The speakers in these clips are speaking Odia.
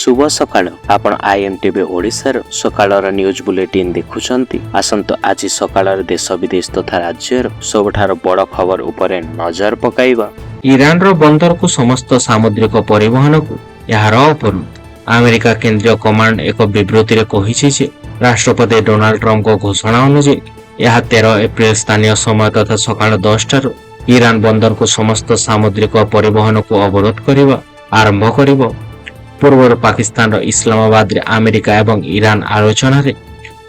शुभ सकाळ आपण आईएमटीवी ओडिशार सकाळर न्यूज बुलेटिन देखुछंती। आसंतो आज सकाळर देश विदेश तथा राज्यर सबठार बड़ खबर उपरे नजर पकाइबा। ईरान रो बंदर को समस्त सामुद्रिक परिवहन को यार अवरोध। अमेरिका केंद्रीय कमांड एक विबृति रे कहिछि जे राष्ट्रपति डोनाल्ड ट्रम्प को घोषणा अनुसार यह 13 एप्रिल स्थानीय समय तथा सकाळ 10 टार ईरान बंदर को समस्त सामुद्रिक परिवहन को अवरोध करिबा आरंभ करिबो। पूर्व पाकिस्तान इस्लामाबाद रे अमेरिका एवं ईरान आलोचना रे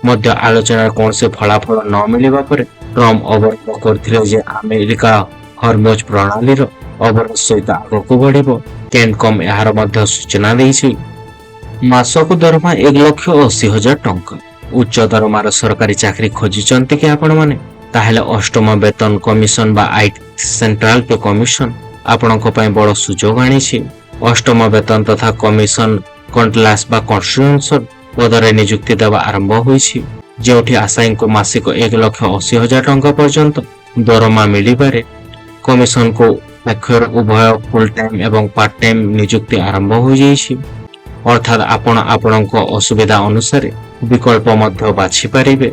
मध्य आलोचना कौन से फलाफल न मिलवा पर ट्रम्प अवरोध करथिले जे अमेरिका हरमुज प्रणाली रो अवरोध सहित आगको बढ़िबो। केनकम यार मध्य सूचना दैछि। मासको दरमा 1,80,000 टंका उच्च दरमार सरकारी चाकरी खोजिचंती कि आपण माने ताहेले अष्टम वेतन कमिशन बा आईटी सेंट्रल पे कमिशन आपणको पय बड़ सुजोग आनिछि। अष्टम वेतन तथा कमिशन कंट्लास बा कन्स्टिट्यूशन पदरे नियुक्ति देवा आरंभ होइछि, जेउठी आशायी को मासिक 1,80,000 टंका पर्यंत दरमा मिलिबारे कमिशन को अक्षर उभय फुल टाइम एवं पार्ट टाइम नियुक्ति आरंभ हो जाइछि। अर्थात आपण आपणको असुविधा अनुसार विकल्प मध्य बाछि पारिबे।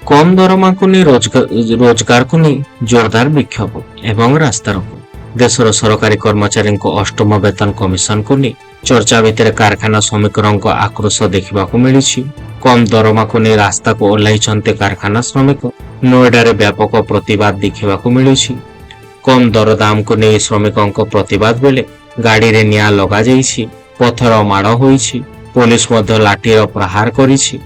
कम दरमा को नै रोजगार को नै जोरदार विक्षोभ एवं रास्ता रोको। देशर सरकारी कर्मचारी को अष्टम वेतन कमिशन को नहीं चर्चा भितर कारखाना श्रमिकों आक्रोश देखा मिली। कम दरमा को नहीं रास्ता को ओह्लैं कारखाना श्रमिक नोएडा रे व्यापक प्रतिवाद देखा मिली। कम दरदाम को नहीं श्रमिकों प्रतिवाद बेले गाड़ी रे निया लगा जाइछि, पत्थर माड़ होइछि, पुलिस मध्य लाठीर प्रहार करिछि।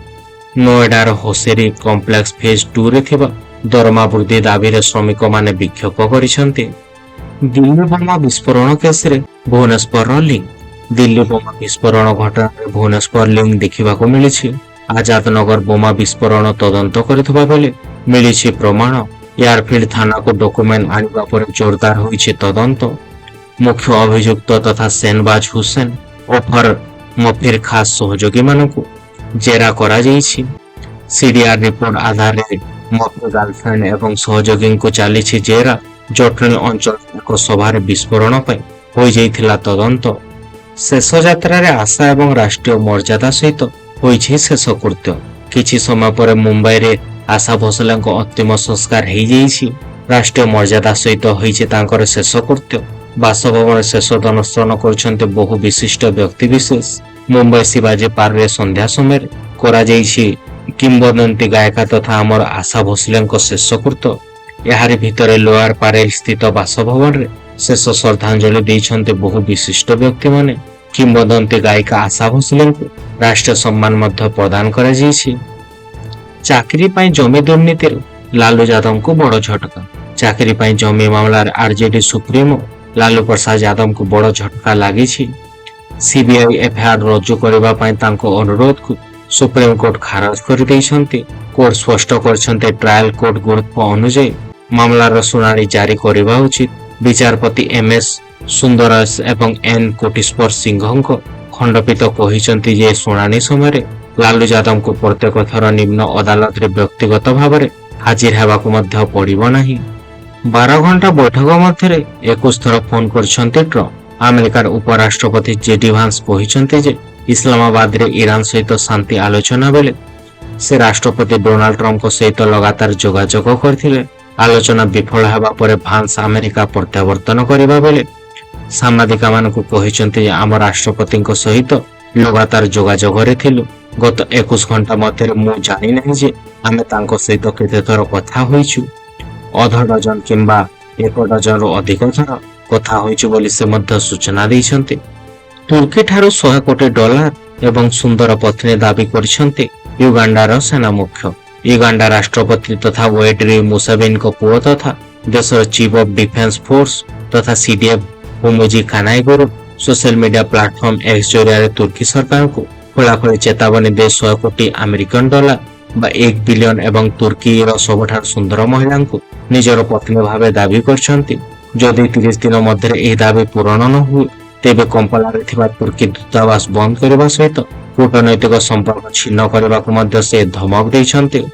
नोएडार होसेरी कॉम्प्लेक्स फेज 2 रे थिबा दरमा वृद्धि दाबी रे श्रमिक माने विक्षोभ करिसंते। दिल्ली बोमा विस्फोरण केस रे भुवनेश्वर लिंक। दिल्ली बोमा विस्फोरण घटना भुवनेश्वर लिंक देखा मिली। आजाद नगर बोमा विस्फोरण तदंत करथिबा बेले मिली प्रमाण। एयरफील्ड थाना को डॉक्यूमेंट आनिबा पर जोरदार होइछि तदंत। मुख्य अभियुक्त तथा सेनबाज हुसैन ओफर मफिर खास सहयोगी मानकु जेरा करा जाइछि। सीडीआर रिपोर्ट आधार रे मफिर गर्लफ्रेंड एवं सहयोगी को चलीछि जेरा। जटनी अंचल एक सभार विस्फोरण हो जाइथिला तदंत। शेष यात्रा रे आशा एवं राष्ट्रीय मर्यादा सहित होइछि शेष कृत्य। किछि समय पर मुंबई रे आशा भोसले अंतिम संस्कार हो जाइछि। राष्ट्रीय मर्यादा सहित होइछि तांकर शेष कृत्य। बासभवन शेष दर्शन करछन्ते बहु विशिष्ट व्यक्ति विशेष। मुंबई शिवाजी पार्क रे संध्या समय करा जाइछि किंवदंती गायिका तथा आमर आशा भोसले शेष कृत्य। यार भितर लोअर पारेल स्थित बासभवन रे शेष श्रद्धांजलि देइछन्ते बहु विशिष्ट व्यक्ति माने। किंवदंती गायिका आशा भोसले को राष्ट्रीय सम्मान मध्य प्रदान करा जाइछि। चाकरी पाई जमी दुर्नीति लालू यादव को बड़ झटका। चाकरी पाई जमी मामला आरजेडी सुप्रीमो लालू प्रसाद यादव को बड़ झटका लागिछि। सीबीआई एफआईआर रज्जु करबा पाई तांको अनुरोध को सुप्रीम कोर्ट खारज कर दैछन्ते। कोर्ट स्पष्ट करछन्ते ट्रायल कोर्ट गुरुत्व अनुसार मामलार शुणाणी जारी करबा उचित। विचारपति एमएस सुंदरस एवं एन कोटेश्वर सिंह खंडपीठ कहिसन्ति जे शुणाणी समय लालू यादव को प्रत्येक थर निम्न अदालत रे व्यक्तिगत भाव में हाजिर हेबाकु मध्य पड़िबो नाही। 12 घंटा बैठक मध्य 21 थर फोन करछन्ते ट्रम्प। अमेरिकार उपराष्ट्रपति जेडी वांस कहिसन्ति जे इस्लामाबाद रे ईरान सहित शांति आलोचना बेले से राष्ट्रपति डोनाल्ड ट्रम्प को सहित लगातार जोगाजोग करथिले। आलोचना विफल हेबा परे भांस अमेरिका प्रत्यावर्तन करिबा बेले साम्बादिका मानकु कहिसन्ति जे आम राष्ट्रपति सहित लगातार जोगाजोग रे थिलु। गत 21 घंटा मध्य मु जानि नै जे आमे तांको सहित केते थर कथा होइछु। अध डजन किंबा 1 डजन रो अधिक थर कथा होइछु बोली से मध्य सूचना दैछन्ति। तुर्की ठारू 100 कोटी डॉलर एवं सुंदर पत्नी दाबी करिसन्ति युगांडार सेना मुख्य। युगांडा राष्ट्रपति तथा वेड्री मुसेवेनी को पुओ तथा देशर चीफ ऑफ डिफेंस फोर्स तथा सीडीएफ हुमुजी कानाईगुरु सोशल मीडिया प्लेटफॉर्म एक्स जरिया तुर्की सरकार को खोलाखोली चेतावनी दे 100 कोटी अमेरिकन डॉलर बा 1 बिलियन एवं तुर्की सबठार सुंदर महिला को निजर पत्नी भावे दाबी करछन्ति। जदि 30 दिन मध्य एही दाबी पूरण न हुए तेबे कंपाला रे थिबा तुर्की दूतावास बंद करबा सहित कूटनैतिक संपर्क छिन्न करबा को मध्य से धमक दैछन्ते।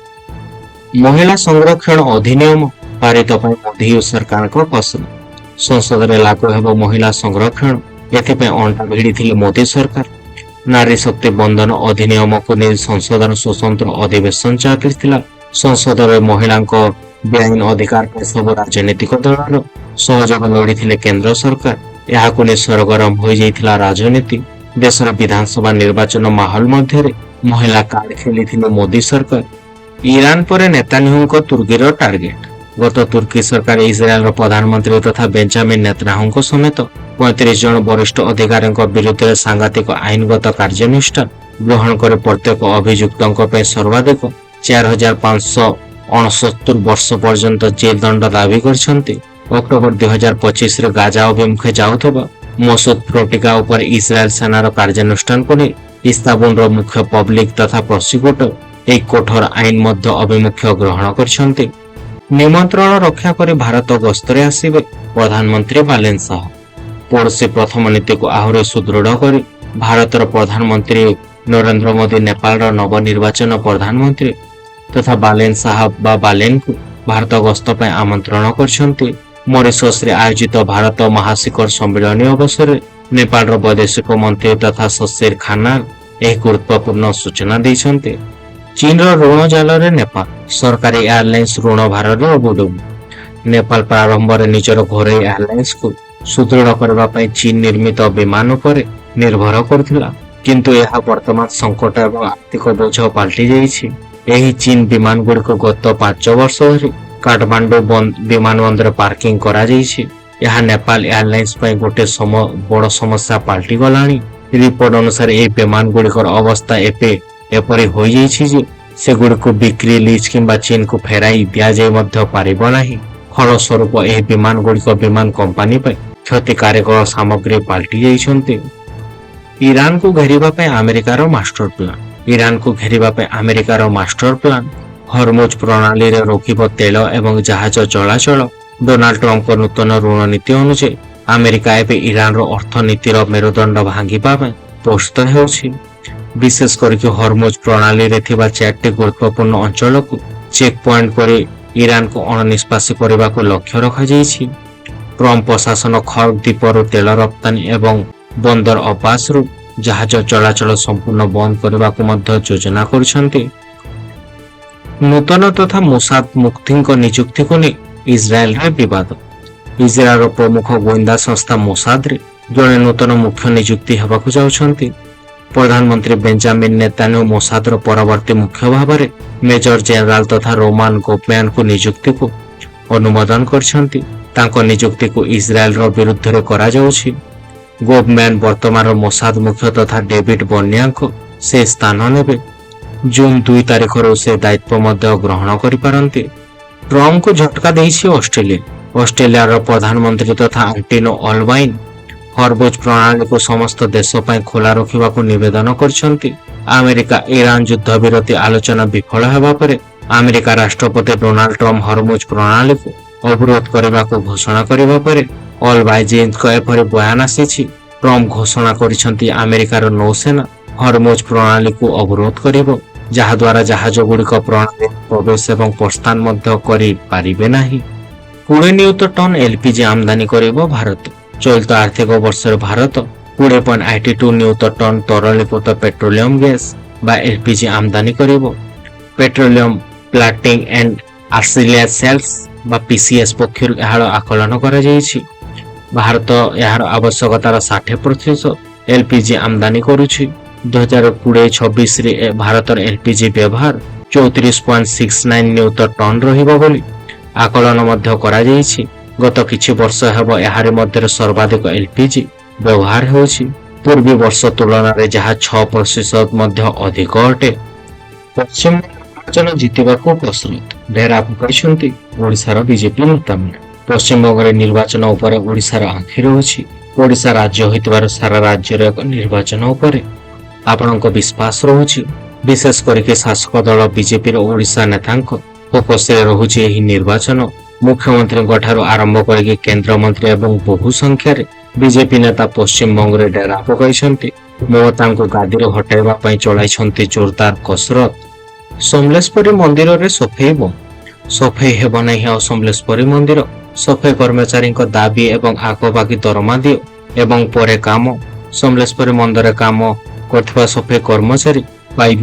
महिला संरक्षण अधिनियम पारित पय मोदी सरकार को कसम। संसद रे लागू हेबो महिला संरक्षण एथे पे अंटा भिड़ी थिले मोदी सरकार। ନାରୀ ଶକ୍ତି ବନ୍ଦନ ଅଧିନିୟମକୁ ନେଇ ସଂସଦର ସ୍ୱତନ୍ତ୍ର ଅଧିବେଶନ ଚାଲିଥିଲା। ସଂସଦରେ ମହିଳାଙ୍କ ବେଆଇନ ଅଧିକାର ପାଇଁ ସବୁ ରାଜନୈତିକ ଦଳର ସହଯୋଗ ଲୋଡ଼ିଥିଲେ କେନ୍ଦ୍ର ସରକାର। ଏହାକୁ ନେଇ ସରଗରମ ହୋଇଯାଇଥିଲା ରାଜନୀତି। ଦେଶର ବିଧାନସଭା ନିର୍ବାଚନ ମାହୋଲ ମଧ୍ୟରେ ମହିଳା କାର୍ଡ ଖେଳିଥିଲେ ମୋଦି ସରକାର। ଇରାନ ପରେ ନେତାନ୍ୟାହୁଙ୍କ ତୁର୍କୀର ଟାର୍ଗେଟ। ଗତ ତୁର୍କୀ ସରକାର ଇସ୍ରାଏଲର ପ୍ରଧାନମନ୍ତ୍ରୀ ତଥା ବେଞ୍ଜାମିନ ନେତାନ୍ୟାହୁଙ୍କ ସମେତ 35 ଜଣ ବରିଷ୍ଠ ଅଧିକାରୀଙ୍କ ବିରୁଦ୍ଧରେ ସାଂଘାତିକ ଆଇନଗତ କାର୍ଯ୍ୟାନୁଷ୍ଠାନ ଗ୍ରହଣ କରି ପ୍ରତ୍ୟେକ ଅଭିଯୁକ୍ତଙ୍କ ପାଇଁ ସର୍ବାଧିକ 4,569 ବର୍ଷ ପର୍ଯ୍ୟନ୍ତ ଜେଲ ଦଣ୍ଡ ଦାବି କରିଛନ୍ତି। ଅକ୍ଟୋବର 2025ରେ ଗାଜା ଅଭିମୁଖେ ଯାଉଥିବା ମସୁଦ ଫ୍ରୋଟିକା ଉପରେ ଇସ୍ରାଏଲ ସେନାର କାର୍ଯ୍ୟାନୁଷ୍ଠାନକୁ ନେଇ ଇସ୍ତାନବୁଲର ମୁଖ୍ୟ ପବ୍ଲିକ ତଥା ପ୍ରସିକ୍ୟୁଟର ଏହି କଠୋର ଆଇନ ମଧ୍ୟ ଅଭିମୁଖ୍ୟ ଗ୍ରହଣ କରିଛନ୍ତି। ନିମନ୍ତ୍ରଣ ରକ୍ଷା କରି ଭାରତ ଗସ୍ତରେ ଆସିବେ ପ୍ରଧାନମନ୍ତ୍ରୀ ବାଲେନ ଶାହ। ପଡ଼ୋଶୀ ପ୍ରଥମ ନୀତିକୁ ଆହୁରି ସୁଦୃଢ଼ କରି ଭାରତର ପ୍ରଧାନମନ୍ତ୍ରୀ ନରେନ୍ଦ୍ର ମୋଦି ନେପାଳର ନବନିର୍ବାଚନ ପ୍ରଧାନମନ୍ତ୍ରୀ ତଥା ବାଲେନ ଶାହ ବା ବାଲେନଙ୍କୁ ଭାରତ ଗସ୍ତ ପାଇଁ ଆମନ୍ତ୍ରଣ କରିଛନ୍ତି। ମରିସସରେ ଆୟୋଜିତ ଭାରତ ମହାଶିଖର ସମ୍ମିଳନୀ ଅବସରରେ ନେପାଳର ବୈଦେଶିକ ମନ୍ତ୍ରୀ ତଥା ଶଶୀର ଖାନାଲ ଏହି ଗୁରୁତ୍ୱପୂର୍ଣ୍ଣ ସୂଚନା ଦେଇଛନ୍ତି। ଚୀନର ଋଣ ଜାଲରେ ନେପାଳ। ସରକାରୀ ଏୟାରଲାଇନ୍ସ ଋଣ ଭାରରେ ଅବୁଡୁବୁ। ନେପାଳ ପ୍ରାରମ୍ଭରେ ନିଜର ଘରୋଇ ଏୟାରଲାଇନ୍ସକୁ ସୁଦୃଢ଼ କରିବା ପାଇଁ ଚୀନ ନିର୍ମିତ ବିମାନ ଉପରେ ନିର୍ଭର କରୁଥିଲା, କିନ୍ତୁ ଏହା ବର୍ତ୍ତମାନ ସଙ୍କଟ ଏବଂ ଆର୍ଥିକ ବୋଝ ପାଲଟି ଯାଇଛି। ଏହି ଚୀନ ବିମାନ ଗୁଡ଼ିକ ଗତ 5 ବର୍ଷ ଧରି କାଠମାଣ୍ଡୁ ବିମାନବନ୍ଦରରେ ପାର୍କିଂ କରାଯାଇଛି। ଏହା ନେପାଳ ଏୟାରଲାଇନ୍ସ ପାଇଁ ଗୋଟିଏ ବଡ଼ ସମସ୍ୟା ପାଲଟି ଗଲାଣି। ରିପୋର୍ଟ ଅନୁସାରେ ଏହି ବିମାନ ଗୁଡ଼ିକର ଅବସ୍ଥା ଏବେ ଏପରି ହୋଇଯାଇଛି ଯେ ସେଗୁଡ଼ିକୁ ବିକ୍ରି ଲିଜ୍ କିମ୍ବା ଚୀନକୁ ଫେରାଇ ଦିଆଯାଇ ମଧ୍ୟ ପାରିବ ନାହିଁ। ଫଳସ୍ୱରୂପ ଏହି ବିମାନ ଗୁଡ଼ିକ ବିମାନ କମ୍ପାନୀ ପାଇଁ କ୍ଷତିକାରକ ସାମଗ୍ରୀ ପାଲଟି ଯାଇଛନ୍ତି। ଇରାନକୁ ଘେରିବା ପାଇଁ ଆମେରିକାର ମାଷ୍ଟର ପ୍ଲାନ। ଇରାନକୁ ଘେରିବା ପାଇଁ ଆମେରିକାର ମାଷ୍ଟର ପ୍ଲାନ। ହରମୁଜ ପ୍ରଣାଳୀରେ ରୋକିବ ତେଳ ଏବଂ ଜାହାଜ ଚଳାଚଳ। ଡୋନାଲ୍ଡ ଟ୍ରମ୍ପଙ୍କ ନୂତନ ଋଣ ନୀତି ଅନୁଯାୟୀ ଆମେରିକା ଏବେ ଇରାନର ଅର୍ଥନୀତିର ମେରୁଦଣ୍ଡ ଭାଙ୍ଗିବା ପାଇଁ ପ୍ରସ୍ତୁତ ହେଉଛି। ବିଶେଷ କରିକି ହରମୁଜ ପ୍ରଣାଳୀରେ ଥିବା 4ଟି ଗୁରୁତ୍ୱପୂର୍ଣ୍ଣ ଅଞ୍ଚଳକୁ ଚେକ୍ ପଏଣ୍ଟ କରି ଇରାନକୁ ଅଣନିଷ୍ପାସୀ କରିବାକୁ ଲକ୍ଷ୍ୟ ରଖାଯାଇଛି। ଟ୍ରମ୍ପ ପ୍ରଶାସନ ଖର୍ଗ ଦ୍ୱୀପରୁ ତେଳ ରପ୍ତାନି ଏବଂ ବନ୍ଦର ଅବ୍ବାସରୁ ଜାହାଜ ଚଳାଚଳ ସମ୍ପୂର୍ଣ୍ଣ ବନ୍ଦ କରିବାକୁ ମଧ୍ୟ ଯୋଜନା କରୁଛନ୍ତି। ନୂତନ ତଥା ମୋସାଦ ମୁଖ୍ୟଙ୍କ ନିଯୁକ୍ତିକୁ ନେଇ ଇସ୍ରାଏଲରେ ବିବାଦ। ଇସ୍ରାଏଲର ପ୍ରମୁଖ ଗୋଇନ୍ଦା ସଂସ୍ଥା ମୋସାଦରେ ଜଣେ ନୂତନ ମୁଖ୍ୟ ନିଯୁକ୍ତି ହେବାକୁ ଯାଉଛନ୍ତି। ପ୍ରଧାନମନ୍ତ୍ରୀ ବେଞ୍ଜାମିନ ନେତାନ୍ୟାହୁ ମୋସାଦର ପରବର୍ତ୍ତୀ ମୁଖ୍ୟ ଭାବରେ ମେଜର ଜେନେରାଲ ତଥା ରୋମାନ ଗୋପମ୍ୟାନଙ୍କୁ ନିଯୁକ୍ତିକୁ ଅନୁମୋଦନ କରିଛନ୍ତି। ତାଙ୍କ ନିଯୁକ୍ତିକୁ ଇସ୍ରାଏଲର ବିରୁଦ୍ଧରେ କରାଯାଉଛି। ଗୋପମ୍ୟାନ ବର୍ତ୍ତମାନର ମୋସାଦ ମୁଖ୍ୟ ତଥା ଡେଭିଡ ବର୍ନିଆଙ୍କୁ ସେ ସ୍ଥାନ ନେବେ। ଜୁନ୍ 2 ତାରିଖରୁ ସେ ଦାୟିତ୍ୱ ମଧ୍ୟ ଗ୍ରହଣ କରିପାରନ୍ତି। ଟ୍ରମ୍ପଙ୍କୁ ଝଟକା ଦେଇଛି ଅଷ୍ଟ୍ରେଲିଆ। ଅଷ୍ଟ୍ରେଲିଆର ପ୍ରଧାନମନ୍ତ୍ରୀ ତଥା ଆଣ୍ଟିନୋ ଅଲବାଇନ ହରମୁଜ ପ୍ରଣାଳୀକୁ ସମସ୍ତ ଦେଶ ପାଇଁ ଖୋଲା ରଖିବାକୁ ନିବେଦନ କରିଛନ୍ତି। ଆମେରିକା ଇରାନ ଯୁଦ୍ଧ ବିରତି ଆଲୋଚନା ବିଫଳ ହେବା ପରେ ଆମେରିକା ରାଷ୍ଟ୍ରପତି ଡୋନାଲ୍ଡ ଟ୍ରମ୍ପ ହରମୁଜ ପ୍ରଣାଳୀକୁ ଅବରୋଧ କରିବାକୁ ଘୋଷଣା କରିବା ପରେ ଅଲବାଇଜିଙ୍କ ଏପରି ବୟାନ ଆସିଛି। ଟ୍ରମ୍ପ ଘୋଷଣା କରିଛନ୍ତି ଆମେରିକାର ନୌସେନା ହରମୁଜ ପ୍ରଣାଳୀକୁ ଅବରୋଧ କରିବ, ଯାହାଦ୍ୱାରା ଜାହାଜ ଗୁଡ଼ିକ ପ୍ରଣାଳୀ ପ୍ରବେଶ ଏବଂ ପ୍ରସ୍ଥାନ ମଧ୍ୟ କରିପାରିବେ ନାହିଁ। 20 ନିୟୁତ ଟନ ଏଲପିଜି ଆମଦାନୀ କରିବ ଭାରତ। ଚଳିତ ଆର୍ଥିକ ବର୍ଷରେ ଭାରତ 20.82 ନିୟୁତ ଟନ ତରଳୀକୃତ ପେଟ୍ରୋଲିୟମ ଗ୍ୟାସ୍ ବା ଏଲପିଜି ଆମଦାନୀ କରିବ। ପେଟ୍ରୋଲିୟମ ପ୍ଲାଟିଂ ଆଣ୍ଡ ଆର୍ସିଲିଆ ସେଲ୍ସ ବା ପିସିଏସ୍ ପକ୍ଷରୁ ଏହାର ଆକଳନ କରାଯାଇଛି। ଭାରତ ଏହାର ଆବଶ୍ୟକତାର 60% ଏଲପିଜି ଆମଦାନୀ କରୁଛି। 2020-26ରେ ଭାରତର ଏଲପିଜି ବ୍ୟବହାର 34.69 ନିୟୁତ ଟନ ରହିବ ବୋଲି ଆକଳନ ମଧ୍ୟ କରାଯାଇଛି। ଗତ କିଛି ବର୍ଷ ହେବ ଏହାରି ମଧ୍ୟରେ ସର୍ବାଧିକ ଏଲପିଜି ବ୍ୟବହାର ହେଉଛି। ପୂର୍ବ ବର୍ଷ ତୁଳନାରେ ଯାହା 6% ମଧ୍ୟ ଅଧିକ ଅଟେ। ପଶ୍ଚିମ ନିର୍ବାଚନ ଜିତିବାକୁ କସରତ ଡେରା ପକାଇଛନ୍ତି ଓଡ଼ିଶାର ବିଜେପି ନେତାମାନେ। ପଶ୍ଚିମବଙ୍ଗରେ ନିର୍ବାଚନ ଉପରେ ଓଡ଼ିଶାର ଆଖି ରହୁଛି। ଓଡ଼ିଶା ରାଜ୍ୟ ହୋଇଥିବାରୁ ସାରା ରାଜ୍ୟର ଏକ ନିର୍ବାଚନ ଉପରେ ଆପଣଙ୍କ ବିଶ୍ୱାସ ରହୁଛି। ବିଶେଷ କରିକି ଶାସକ ଦଳ ବିଜେପିର ଓଡ଼ିଶା ନେତାଙ୍କ ଫୋକସରେ ରହୁଛି ଏହି ନିର୍ବାଚନ। ମୁଖ୍ୟମନ୍ତ୍ରୀଙ୍କ ଠାରୁ ଆରମ୍ଭ କରିକି କେନ୍ଦ୍ରମନ୍ତ୍ରୀ ଏବଂ ବହୁ ସଂଖ୍ୟାରେ ବିଜେପି ନେତା ପଶ୍ଚିମବଙ୍ଗରେ ଡେରା ପକାଇଛନ୍ତି। ମମତାଙ୍କୁ ଗାଦିରୁ ହଟାଇବା ପାଇଁ ଚଳାଇଛନ୍ତି ଜୋରଦାର କସରତ। ସମଲେଶ୍ୱରୀ ମନ୍ଦିରରେ ସଫେଇ ବନ୍ଦ। ସଫେଇ ହେବ ନାହିଁ ଆଉ ସମଲେଶ୍ୱରୀ ମନ୍ଦିର। ସଫେଇ କର୍ମଚାରୀଙ୍କ ଦାବି ଏବଂ ଆଗଭାଗୀ ଦରମା ଦିଅ ଏବଂ ପରେ କାମ। ସମଲେଶ୍ୱରୀ ମନ୍ଦିର କାମ କରୁଥିବା ସଫେଇ କର୍ମଚାରୀ ପାଇପ୍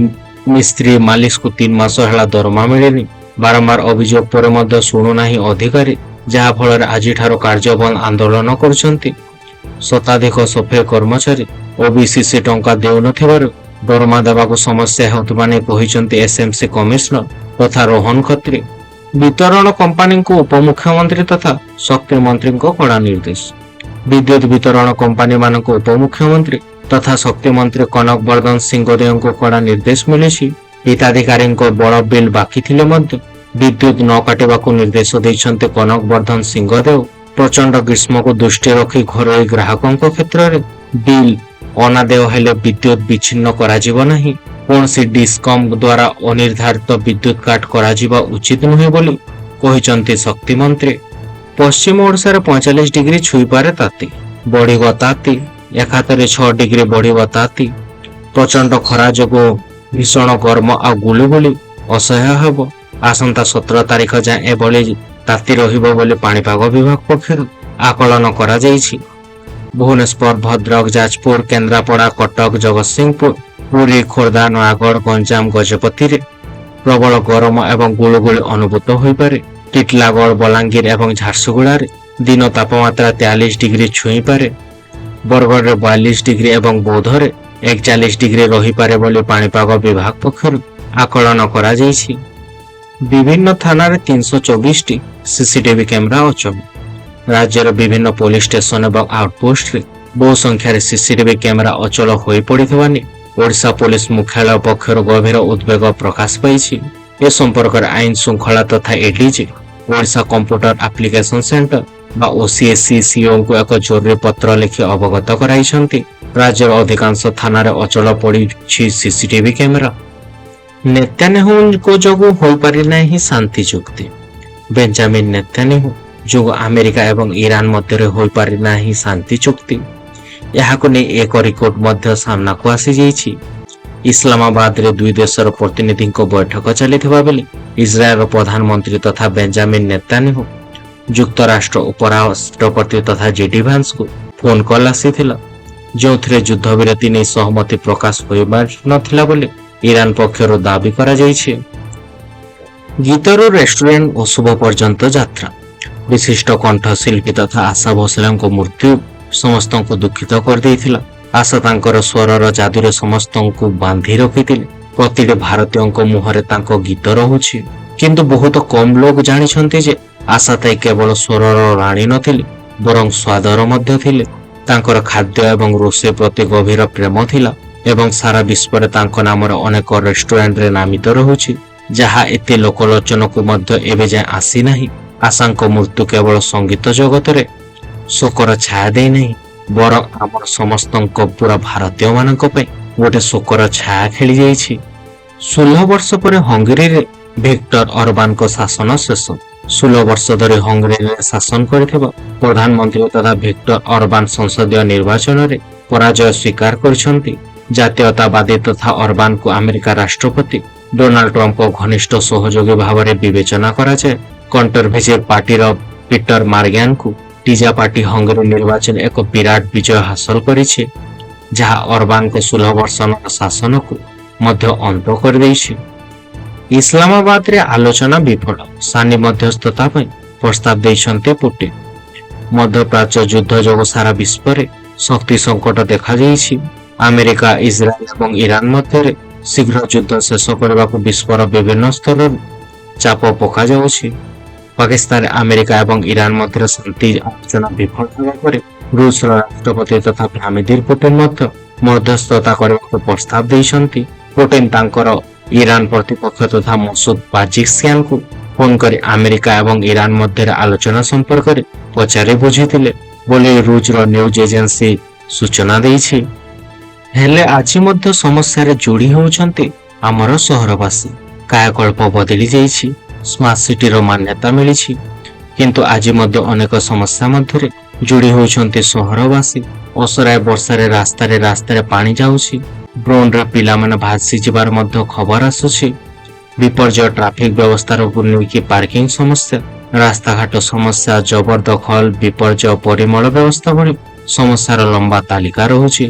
ମିସ୍ତ୍ରୀ ମାଲିକକୁ 3 ମାସ ହେଲା ଦରମା ମିଳିନି। ବାରମ୍ବାର ଅଭିଯୋଗ ପରେ ମଧ୍ୟ ଶୁଣୁନାହିଁ ଅଧିକାରୀ, ଯାହା ଫଳରେ ଆଜିଠାରୁ କାର୍ଯ୍ୟ ବନ୍ଦ ଆନ୍ଦୋଳନ କରୁଛନ୍ତି। ଶତାଧିକ ସଫେଇ କର୍ମଚାରୀ ଓବିସିସି ଟଙ୍କା ଦେଉନଥିବାରୁ ଦରମା ଦେବାକୁ ସମସ୍ୟା ହେଉଥିବା ନେଇ କହିଛନ୍ତି ଏସ୍ଏମ୍ସି କମିଶନର ତଥା ରୋହନ ଖତ୍ରୀ। ବିତରଣ କମ୍ପାନୀଙ୍କୁ ଉପମୁଖ୍ୟମନ୍ତ୍ରୀ ତଥା ଶକ୍ତି ମନ୍ତ୍ରୀଙ୍କ କଡ଼ା ନିର୍ଦ୍ଦେଶ। ବିଦ୍ୟୁତ ବିତରଣ କମ୍ପାନୀମାନଙ୍କୁ ଉପମୁଖ୍ୟମନ୍ତ୍ରୀ ତଥା ଶକ୍ତି ମନ୍ତ୍ରୀ କନକ ବର୍ଦ୍ଧନ ସିଂହଦେଓଙ୍କୁ କଡ଼ା ନିର୍ଦ୍ଦେଶ ମିଳିଛି। ହିତାଧିକାରୀଙ୍କ ବଡ଼ ବିଲ୍ ବାକି ଥିଲେ ମଧ୍ୟ ବିଦ୍ୟୁତ ନ କାଟିବାକୁ ନିର୍ଦ୍ଦେଶ ଦେଇଛନ୍ତି କନକ ବର୍ଦ୍ଧନ ସିଂହଦେଓ। ପ୍ରଚଣ୍ଡ ଗ୍ରୀଷ୍ମକୁ ଦୃଷ୍ଟିରେ ରଖି ଘରୋଇ ଗ୍ରାହକଙ୍କ କ୍ଷେତ୍ରରେ ବିଲ୍ ଅନାଦେୟ ହେଲେ ବିଦ୍ୟୁତ ବିଚ୍ଛିନ୍ନ କରାଯିବ ନାହିଁ। କୌଣସି ଡିସ୍କମ୍ ଦ୍ୱାରା ଅନିର୍ଦ୍ଧାରିତ ବିଦ୍ୟୁତ କାଟ କରାଯିବା ଉଚିତ ନୁହେଁ ବୋଲି କହିଛନ୍ତି ଶକ୍ତି ମନ୍ତ୍ରୀ। ପଶ୍ଚିମ ଓଡ଼ିଶାରେ 45 ଡିଗ୍ରୀ ଛୁଇଁପାରେ ତାତି, ବଢ଼ିବ ତାତି। ଏକାଥରେ 6 ଡିଗ୍ରୀ ବଢ଼ିବ ତାତି। ପ୍ରଚଣ୍ଡ ଖରା ଯୋଗୁଁ ଭୀଷଣ ଗରମ ଆଉ ଗୁଳୁଗୁଳି ଅସହ୍ୟ ହେବ। ଆସନ୍ତା 17 ତାରିଖ ଯାଏଁ ଏଭଳି ତାତି ରହିବ ବୋଲି ପାଣିପାଗ ବିଭାଗ ପକ୍ଷରୁ ଆକଳନ କରାଯାଇଛି। ଭୁବନେଶ୍ୱର, ଭଦ୍ରକ, ଯାଜପୁର, କେନ୍ଦ୍ରାପଡ଼ା, କଟକ, ଜଗତସିଂହପୁର, ପୁରୀ, ଖୋର୍ଦ୍ଧା, ନୟାଗଡ଼, ଗଞ୍ଜାମ, ଗଜପତିରେ ପ୍ରବଳ ଗରମ ଏବଂ ଗୁଳୁଗୁଳି ଅନୁଭୂତ ହୋଇପାରେ। ଟିଟିଲାଗଡ଼, ବଲାଙ୍ଗୀର ଏବଂ ଝାରସୁଗୁଡ଼ାରେ ଦିନ ତାପମାତ୍ରା 43 ଡିଗ୍ରୀ ଛୁଇଁପାରେ। ବରଗଡ଼ରେ 42 ଡିଗ୍ରୀ ଏବଂ ବୌଦ୍ଧରେ 41 ଡିଗ୍ରୀ ରହିପାରେ ବୋଲି ପାଣିପାଗ ବିଭାଗ ପକ୍ଷରୁ ଆକଳନ କରାଯାଇଛି। ବିଭିନ୍ନ ଥାନାରେ 324ଟି ସିସିଟିଭି କ୍ୟାମେରା ଅଚଳ। ରାଜ୍ୟର ବିଭିନ୍ନ ପୋଲିସ ଷ୍ଟେସନ ଏବଂ ଆଉଟପୋଷ୍ଟରେ ବହୁ ସଂଖ୍ୟାରେ ସିସିଟିଭି କ୍ୟାମେରା ଅଚଳ ହୋଇପଡ଼ିଥିବା ନେଇ ଓଡ଼ିଶା ପୋଲିସ ମୁଖ୍ୟାଳୟ ପକ୍ଷରୁ ଗଭୀର ଉଦ୍ବେଗ ପ୍ରକାଶ ପାଇଛି। ଏ ସମ୍ପର୍କରେ ଆଇନ ଶୃଙ୍ଖଳା ତଥା ADG, Odisha computer application centre ବା OCSCCOଙ୍କୁ ଏକ ଜରୁରୀ ପତ୍ର ଲେଖି ଅବଗତ କରାଇଛନ୍ତି। ରାଜ୍ୟର ଅଧିକାଂଶ ଥାନାରେ ଅଚଳ ପଡ଼ିଛି ସିସିଟିଭି କ୍ୟାମେରା। ନେତାନ୍ୟାହୁଙ୍କ ଯୋଗୁଁ ହୋଇପାରି ନାହିଁ ଶାନ୍ତି ଚୁକ୍ତି। ବେଞ୍ଜାମିନ ନେତାନ୍ୟାହୁ ଯୋଗୁଁ ଆମେରିକା ଏବଂ ଇରାନ ମଧ୍ୟରେ ହୋଇପାରି ନାହିଁ ଶାନ୍ତି ଚୁକ୍ତି। ଏହାକୁ ନେଇ ଏକ ରିପୋର୍ଟ ମଧ୍ୟ ସାମ୍ନାକୁ ଆସିଯାଇଛି। ଇସଲାମାବାଦରେ ଦୁଇ ଦେଶର ପ୍ରତିନିଧିଙ୍କ ବୈଠକ ଚାଲିଥିବା ବେଳେ ଇସ୍ରାଏଲର ପ୍ରଧାନମନ୍ତ୍ରୀ ତଥା ବେଞ୍ଜାମିନ ନେତାନ୍ୟାହୁ ଯୁକ୍ତରାଷ୍ଟ୍ର ଉପରାଷ୍ଟ୍ରପତି ତଥା JD ଭାନ୍ସଙ୍କୁ ଫୋନ କଲ୍ ଆସିଥିଲା, ଯେଉଁଥିରେ ଯୁଦ୍ଧବିରତି ନେଇ ସହମତି ପ୍ରକାଶ ହୋଇପାରିନଥିଲା ବୋଲି ଇରାନ ପକ୍ଷରୁ ଦାବି କରାଯାଇଛି। ଗୀତରୁ ରେଷ୍ଟୁରାଣ୍ଟ ଓ ଶୁଭ ପର୍ଯ୍ୟନ୍ତ ଯାତ୍ରା। ବିଶିଷ୍ଟ କଣ୍ଠଶିଳ୍ପୀ ତଥା ଆଶା ଭୋସଲେଙ୍କ ମୃତ୍ୟୁ ସମସ୍ତଙ୍କୁ ଦୁଃଖିତ କରିଦେଇଥିଲା। ଆଶା ତାଙ୍କର ସ୍ୱରର ଯାଦୁରେ ସମସ୍ତଙ୍କୁ ବାନ୍ଧି ରଖିଥିଲେ। ପ୍ରତିଟି ଭାରତୀୟଙ୍କ ମୁହଁରେ ତାଙ୍କ ଗୀତ ରହୁଛି, କିନ୍ତୁ ବହୁତ କମ୍ ଲୋକ ଜାଣିଛନ୍ତି ଯେ ଆଶା ତାଇ କେବଳ ସ୍ୱରର ରାଣୀ ନଥିଲେ, ବରଂ ସ୍ୱାଦର ମଧ୍ୟ ଥିଲେ। ତାଙ୍କର ଖାଦ୍ୟ ଏବଂ ରୋଷେଇ ପ୍ରତି ଗଭୀର ପ୍ରେମ ଥିଲା ଏବଂ ସାରା ବିଶ୍ୱରେ ତାଙ୍କ ନାମରେ ଅନେକ ରେଷ୍ଟୁରାଣ୍ଟରେ ନାମିତ ରହୁଛି, ଯାହା ଏତେ ଲୋକଲୋଚନକୁ ମଧ୍ୟ ଏବେ ଯାଏଁ ଆସିନାହିଁ। ଆଶାଙ୍କ ମୃତ୍ୟୁ କେବଳ ସଙ୍ଗୀତ ଜଗତରେ ଶୋକର ଛାୟା ଦେଇନାହିଁ, ବରଂ ଆମର ସମସ୍ତଙ୍କ ପୁରା ଭାରତୀୟମାନଙ୍କ ପାଇଁ ଗୋଟେ ଶୋକର ଛାୟା ଖେଳିଯାଇଛି। 16 ବର୍ଷ ପରେ ହଙ୍ଗେରୀରେ ଭିକ୍ଟର ଅରବାନଙ୍କ ଶାସନ ଶେଷ। 16 ବର୍ଷ ଧରି ହଙ୍ଗେରୀରେ ଶାସନ କରିଥିବା ପ୍ରଧାନମନ୍ତ୍ରୀ ତଥା ଭିକ୍ଟର ଅରବାନ ସଂସଦୀୟ ନିର୍ବାଚନରେ ପରାଜୟ ସ୍ୱୀକାର କରିଛନ୍ତି। ଜାତୀୟତାବାଦୀ ତଥା ଅରବାନଙ୍କୁ ଆମେରିକା ରାଷ୍ଟ୍ରପତି ଡୋନାଲ୍ଡ ଟ୍ରମ୍ପଙ୍କ ଘନିଷ୍ଠ ସହଯୋଗୀ ଭାବରେ ବିବେଚନା କରାଯାଏ। କଣ୍ଟରଭେଜିଭ ପାର୍ଟିର ପିଟର ମାର୍ଗ୍ୟାନଙ୍କୁ ଟିଜା ପାର୍ଟି ହଙ୍ଗେରୀ ନିର୍ବାଚନରେ ଏକ ବିରାଟ ବିଜୟ ହାସଲ କରିଛି, ଯାହା ଅରବାନଙ୍କ 16 ବର୍ଷର ଶାସନକୁ ମଧ୍ୟ ଅନ୍ତ କରିଦେଇଛି। ଇସଲାମାବାଦରେ ଆଲୋଚନା ବିଫଳ, ସାନି ମଧ୍ୟସ୍ଥତା ପାଇଁ ପ୍ରସ୍ତାବ ଦେଇଛନ୍ତି ପୁଟିନ। ମଧ୍ୟପ୍ରାଚ୍ୟ ଯୁଦ୍ଧ ଯୋଗୁଁ ସାରା ବିଶ୍ୱରେ ଶକ୍ତି ସଙ୍କଟ ଦେଖାଯାଇଛି। ଆମେରିକା, ଇସ୍ରାଏଲ ଏବଂ ଇରାନ ମଧ୍ୟରେ ଶୀଘ୍ର ଯୁଦ୍ଧ ଶେଷ କରିବାକୁ ବିଶ୍ୱର ବିଭିନ୍ନ ସ୍ତରରୁ ଚାପ ପକାଯାଉଛି। ପାକିସ୍ତାନରେ ଆମେରିକା ଏବଂ ଇରାନ ମଧ୍ୟରେ ଶାନ୍ତି ଆଲୋଚନା ବିଫଳ ହେବା ପରେ ରୁଷର ରାଷ୍ଟ୍ରପତି ତଥା ଭ୍ଲାଦିମିର ପୁଟିନ ମଧ୍ୟ ମଧ୍ୟସ୍ଥତା କରିବାକୁ ପ୍ରସ୍ତାବ ଦେଇଛନ୍ତି। ପୁଟିନ ତାଙ୍କର ଇରାନ ପ୍ରତିପକ୍ଷ ତଥା ମସୁଦ ପାଜିକିସ୍ତାନଙ୍କୁ ଫୋନ କରି ଆମେରିକା ଏବଂ ଇରାନ ମଧ୍ୟରେ ଆଲୋଚନା ସମ୍ପର୍କରେ ପଚାରି ବୁଝିଥିଲେ ବୋଲି ରୁଷର ନ୍ୟୁଜ ଏଜେନ୍ସି ସୂଚନା ଦେଇଛି। ହେଲେ ଆଜି ମଧ୍ୟ ସମସ୍ୟାରେ ଯୋଡ଼ି ହେଉଛନ୍ତି ଆମର ସହରବାସୀ। କାୟାକଳ୍ପ ବଦଳି ଯାଇଛି, ସ୍ମାର୍ଟ ସିଟିର ମାନ୍ୟତା ମିଳିଛି, କିନ୍ତୁ ଆଜି ମଧ୍ୟ ଅନେକ ସମସ୍ୟା ମଧ୍ୟରେ ଯୋଡ଼ି ହେଉଛନ୍ତି ସହରବାସୀ। ଅସରାଏ ବର୍ଷାରେ ରାସ୍ତାରେ ପାଣି ଯାଉଛି। ଡ୍ରୋନରେ ପିଲାମାନେ ଭାସିଯିବାର ମଧ୍ୟ ଖବର ଆସୁଛି। ବିପର୍ଯ୍ୟୟ ଟ୍ରାଫିକ ବ୍ୟବସ୍ଥାକୁ ନେଇକି ପାର୍କିଂ ସମସ୍ୟା, ରାସ୍ତାଘାଟ ସମସ୍ୟା, ଜବରଦଖଲ, ବିପର୍ଯ୍ୟୟ ପରିମଳ ବ୍ୟବସ୍ଥା ଭଳି ସମସ୍ୟାର ଲମ୍ବା ତାଲିକା ରହୁଛି।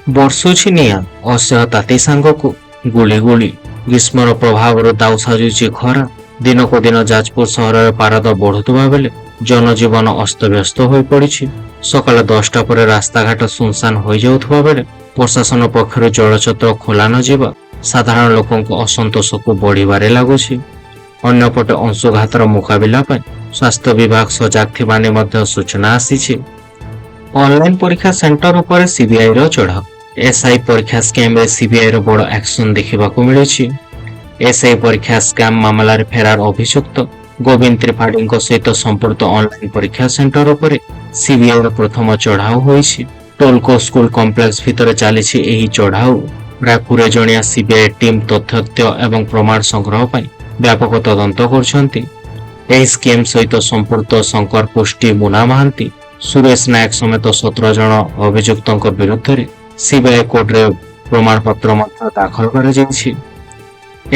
ବର୍ଷୁଛି ନିଆଁ ଅସହ୍ୟ ତାତି ସାଙ୍ଗକୁ ଗୁଳି ଗୁଳି ଗ୍ରୀଷ୍ମର ପ୍ରଭାବରୁ ଦାଉ ସାଜୁଛି ଖରା। ଦିନକୁ ଦିନ ଯାଜପୁର ସହରରେ ପାରଦ ବଢୁଥିବା ବେଳେ ଜନଜୀବନ ଅସ୍ତବ୍ୟସ୍ତ ହୋଇପଡ଼ିଛି। ସକାଳ 10ଟା ପରେ ରାସ୍ତାଘାଟ ସୁନସାନ ହୋଇଯାଉଥିବା ବେଳେ ପ୍ରଶାସନ ପକ୍ଷରୁ ଜଳଛତ୍ର ଖୋଲା ନ ଯିବା ସାଧାରଣ ଲୋକଙ୍କ ଅସନ୍ତୋଷକୁ ବଢିବାରେ ଲାଗୁଛି। ଅନ୍ୟପଟେ ଅଂଶୁଘାତର ମୁକାବିଲା ପାଇଁ ସ୍ୱାସ୍ଥ୍ୟ ବିଭାଗ ସଜାଗ ଥିବା ନେଇ ମଧ୍ୟ ସୂଚନା ଆସିଛି। ଅନଲାଇନ ପରୀକ୍ଷା ସେଣ୍ଟର ଉପରେ ସିବିଆଇର ଚଢ଼ାଉ। ଏସ୍ଆଇ ପରୀକ୍ଷା ସ୍କାମରେ ସିବିଆଇର ବଡ଼ ଆକ୍ସନ ଦେଖିବାକୁ ମିଳିଛି। ଏସ୍ଆଇ ପରୀକ୍ଷା ସ୍କାମ ମାମଲାରେ ଫେରାର ଅଭିଯୁକ୍ତ ଗୋବିନ୍ଦ ତ୍ରିପାଠୀଙ୍କ ସହିତ ସମ୍ପୃକ୍ତ ଅନଲାଇନ ପରୀକ୍ଷା ସେଣ୍ଟର ଉପରେ ସିବିଆଇର ପ୍ରଥମ ଚଢ଼ାଉ ହୋଇଛି। ଟୋଲକୋ ସ୍କୁଲ କମ୍ପ୍ଲେକ୍ସ ଭିତରେ ଚାଲିଛି ଏହି ଚଢ଼ାଉ। ପ୍ରାୟ 20 ଜଣିଆ ସିବିଆଇ ଟିମ୍ ତଥ୍ୟ ଏବଂ ପ୍ରମାଣ ସଂଗ୍ରହ ପାଇଁ ବ୍ୟାପକ ତଦନ୍ତ କରୁଛନ୍ତି। ଏହି ସ୍କିମ୍ ସହିତ ସମ୍ପୃକ୍ତ ଶଙ୍କର ପୃଷ୍ଟି, ମୁନା ମହାନ୍ତି, ସୁରେଶ ନାୟକ ସମେତ 17 ଜଣ ଅଭିଯୁକ୍ତଙ୍କ ବିରୁଦ୍ଧରେ ସିବିଆଇ କୋର୍ଟରେ ପ୍ରମାଣପତ୍ର ମଧ୍ୟ ଦାଖଲ କରାଯାଇଛି।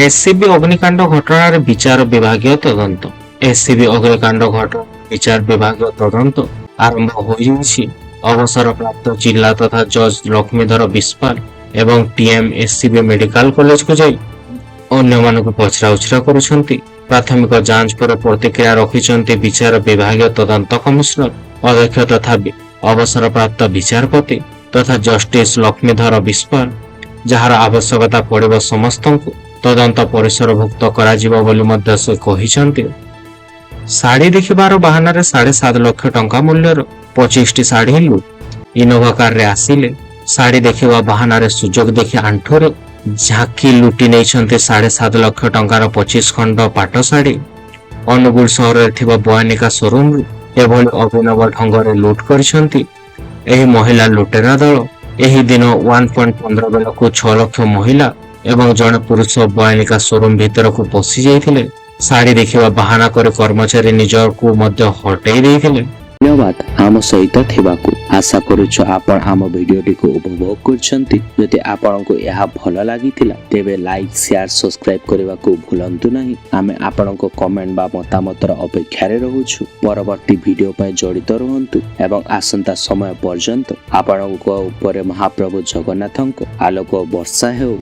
ଏସ୍ସିବି ଅଗ୍ନିକାଣ୍ଡ ଘଟଣାରେ ବିଚାର ବିଭାଗୀୟ ତଦନ୍ତ। ଏସ୍ସିବି ଅଗ୍ନିକାଣ୍ଡ ଘଟଣା ବିଚାର ବିଭାଗୀୟ ତଦନ୍ତ ଆରମ୍ଭ ହୋଇଯାଇଛି। ଅବସରପ୍ରାପ୍ତ ଜିଲ୍ଲା ତଥା ଜଜ୍ ଲକ୍ଷ୍ମୀଧର ବିଶ୍ୱାଳ ଏବଂ ଟିଏମ୍ ଏସ୍ସିବି ମେଡିକାଲ କଲେଜକୁ ଯାଇ ଅନ୍ୟମାନଙ୍କୁ ପଚରାଉଚରା କରୁଛନ୍ତି। ପ୍ରାଥମିକ ଯାଞ୍ଚ ପରେ ପ୍ରତିକ୍ରିୟା ରଖିଛନ୍ତି ବିଚାର ବିଭାଗୀୟ ତଦନ୍ତ କମିଶନର ଅଧ୍ୟକ୍ଷ ତଥା ଅବସରପ୍ରାପ୍ତ ବିଚାରପତି ତଥା ଜଷ୍ଟିସ ଲକ୍ଷ୍ମୀଧର ବିଶ୍ୱାଳ। ଯାହାର ଆବଶ୍ୟକତା ପଡ଼ିବ ସମସ୍ତଙ୍କୁ ତଦନ୍ତ ପରିସରଭୁକ୍ତ କରାଯିବ ବୋଲି ମଧ୍ୟ ସେ କହିଛନ୍ତି। ଶାଢ଼ୀ ଦେଖିବାର ବାହାନାରେ 7.5 ଲକ୍ଷ ଟଙ୍କା ମୂଲ୍ୟର 25ଟି ଶାଢ଼ୀ ଲୁଟ୍। ଇନୋଭା କାରରେ ଆସିଲେ ଶାଢ଼ୀ ଦେଖିବା ବାହାନାରେ ସୁଯୋଗ ଦେଖି ଆଣ୍ଠୁରେ ଝାଙ୍କି ଲୁଟି ନେଇଛନ୍ତି 7.5 ଲକ୍ଷ ଟଙ୍କାର 25 ଖଣ୍ଡ ପାଟ ଶାଢ଼ୀ। ଅନୁଗୁଳ ସହରରେ ଥିବା ବୟାନିକା ଶୋରୁମରୁ ଏଭଳି ଅଭିନବ ଢଙ୍ଗରେ ଲୁଟ୍ କରିଛନ୍ତି ଏହି ମହିଳା ଲୁଟେରା ଦଳ। ଏହି ଦିନ 1.15 ବେଳକୁ 6 ଲକ୍ଷ ମହିଳା ଏବଂ ଜଣେ ପୁରୁଷ ବୟାନିକା ଶୋରୁମ ଭିତରକୁ ପଶି ଯାଇଥିଲେ। ଶାଢ଼ୀ ଦେଖିବା ବାହାନା କରି କର୍ମଚାରୀ ନିଜକୁ ମଧ୍ୟ ହଟେଇ ଦେଇଥିଲେ। ଧନ୍ୟବାଦ ଆମ ସହିତ ଥିବାକୁ। ଆଶା କରୁଛୁ ଆପଣ ଆମ ଭିଡ଼ିଓଟିକୁ ଉପଭୋଗ କରିଛନ୍ତି। ଯଦି ଆପଣଙ୍କୁ ଏହା ଭଲ ଲାଗିଥିଲା ତେବେ ଲାଇକ୍, ସେୟାର, ସବସ୍କ୍ରାଇବ୍ କରିବାକୁ ଭୁଲନ୍ତୁ ନାହିଁ। ଆମେ ଆପଣଙ୍କ କମେଣ୍ଟ ବା ମତାମତର ଅପେକ୍ଷାରେ ରହୁଛୁ। ପରବର୍ତ୍ତୀ ଭିଡ଼ିଓ ପାଇଁ ଜଡ଼ିତ ରୁହନ୍ତୁ ଏବଂ ଆସନ୍ତା ସମୟ ପର୍ଯ୍ୟନ୍ତ ଆପଣଙ୍କ ଉପରେ ମହାପ୍ରଭୁ ଜଗନ୍ନାଥଙ୍କ ଆଲୋକ ବର୍ଷା ହେଉ।